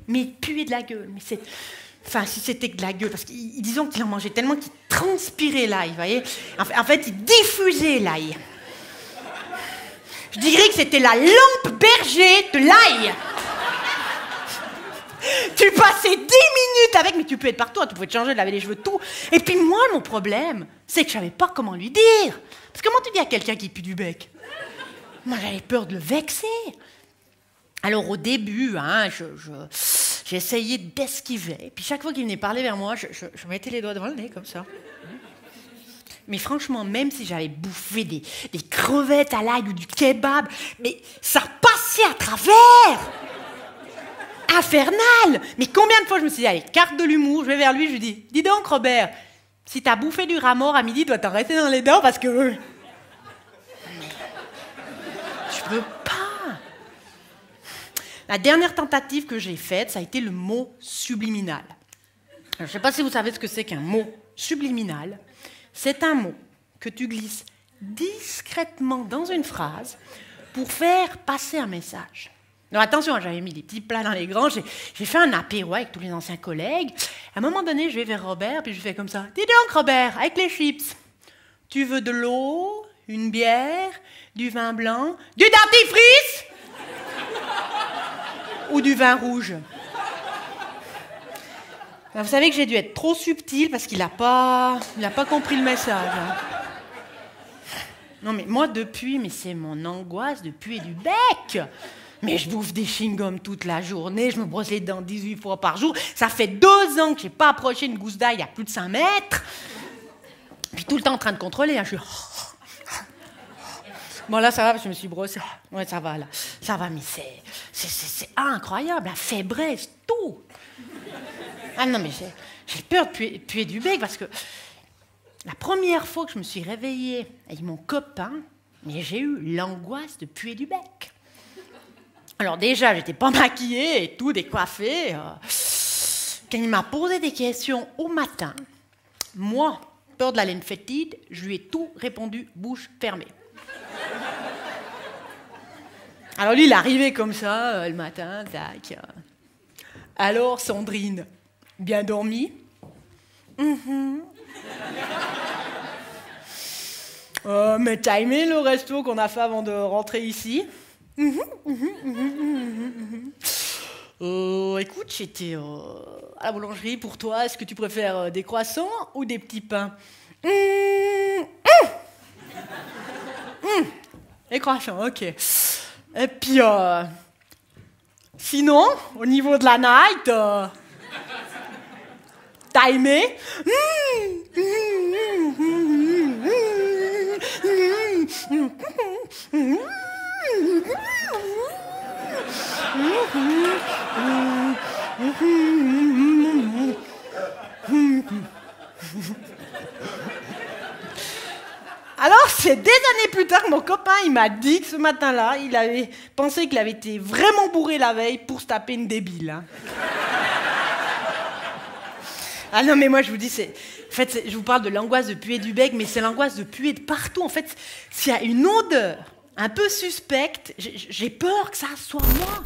Mais il puait de la gueule. Mais c'est... Enfin, si c'était que de la gueule, parce qu'ils disons qu'il en mangeait tellement qu'il transpirait l'ail, vous voyez. En fait, il diffusait l'ail. Je dirais que c'était la lampe berger de l'ail. Tu passais 10 minutes avec, mais tu pouvais être partout, tu pouvais te changer, laver les cheveux, tout. Et puis moi, mon problème, c'est que je savais pas comment lui dire. Parce que comment tu dis à quelqu'un qui pue du bec? Moi, j'avais peur de le vexer. Alors au début, hein, j'essayais d'esquiver. Et puis chaque fois qu'il venait parler vers moi, je mettais les doigts devant le nez, comme ça. Mais franchement, même si j'avais bouffé des crevettes à l'ail ou du kebab, mais ça passait à travers. Infernal. Mais combien de fois je me suis dit, allez, carte de l'humour, je vais vers lui, je lui dis, dis donc Robert, si t'as bouffé du rat mort à midi, dois t'en rester dans les dents parce que... Mais je peux pas. La dernière tentative que j'ai faite, ça a été le mot subliminal. Alors, je ne sais pas si vous savez ce que c'est qu'un mot subliminal. C'est un mot que tu glisses discrètement dans une phrase pour faire passer un message. Alors attention, j'avais mis des petits plats dans les grands, j'ai fait un apéro avec tous les anciens collègues. À un moment donné, je vais vers Robert, puis je fais comme ça. Dis donc Robert, avec les chips, tu veux de l'eau, une bière, du vin blanc, du dentifrice ou du vin rouge? Alors, vous savez que j'ai dû être trop subtil parce qu'il n'a pas compris le message. Hein. Non mais moi depuis, mais c'est mon angoisse de puer du bec. Mais je bouffe des chewing-gums toute la journée, je me brosse les dents 18 fois par jour. Ça fait 2 ans que je n'ai pas approché une gousse d'ail à plus de 5 mètres. Puis tout le temps en train de contrôler. Hein, je suis... Bon là ça va, je me suis brossée. Ouais ça va là, ça va, mais c'est incroyable, la faiblesse, tout. Ah non mais j'ai peur de puer du bec parce que la première fois que je me suis réveillée avec mon copain, mais j'ai eu l'angoisse de puer du bec. Alors déjà, j'étais pas maquillée et tout, décoiffée. Quand il m'a posé des questions au matin, moi, peur de la laine fétide, je lui ai tout répondu bouche fermée. Alors lui, il arrivait comme ça, le matin, tac. Alors, Sandrine, bien dormi? Mais t'as aimé le resto qu'on a fait avant de rentrer ici? Écoute, j'étais à la boulangerie pour toi. Est-ce que tu préfères des croissants ou des petits pains? Les croissants, ok. Et puis, sinon, au niveau de la night, t'as aimé? Alors, c'est des années plus tard que mon copain, il m'a dit que ce matin-là, il avait pensé qu'il avait été vraiment bourré la veille pour se taper une débile. Hein. Ah non, mais moi, je vous dis, en fait, je vous parle de l'angoisse de puer du bec, mais c'est l'angoisse de puer de partout. En fait, s'il y a une odeur un peu suspecte, j'ai peur que ça soit moi.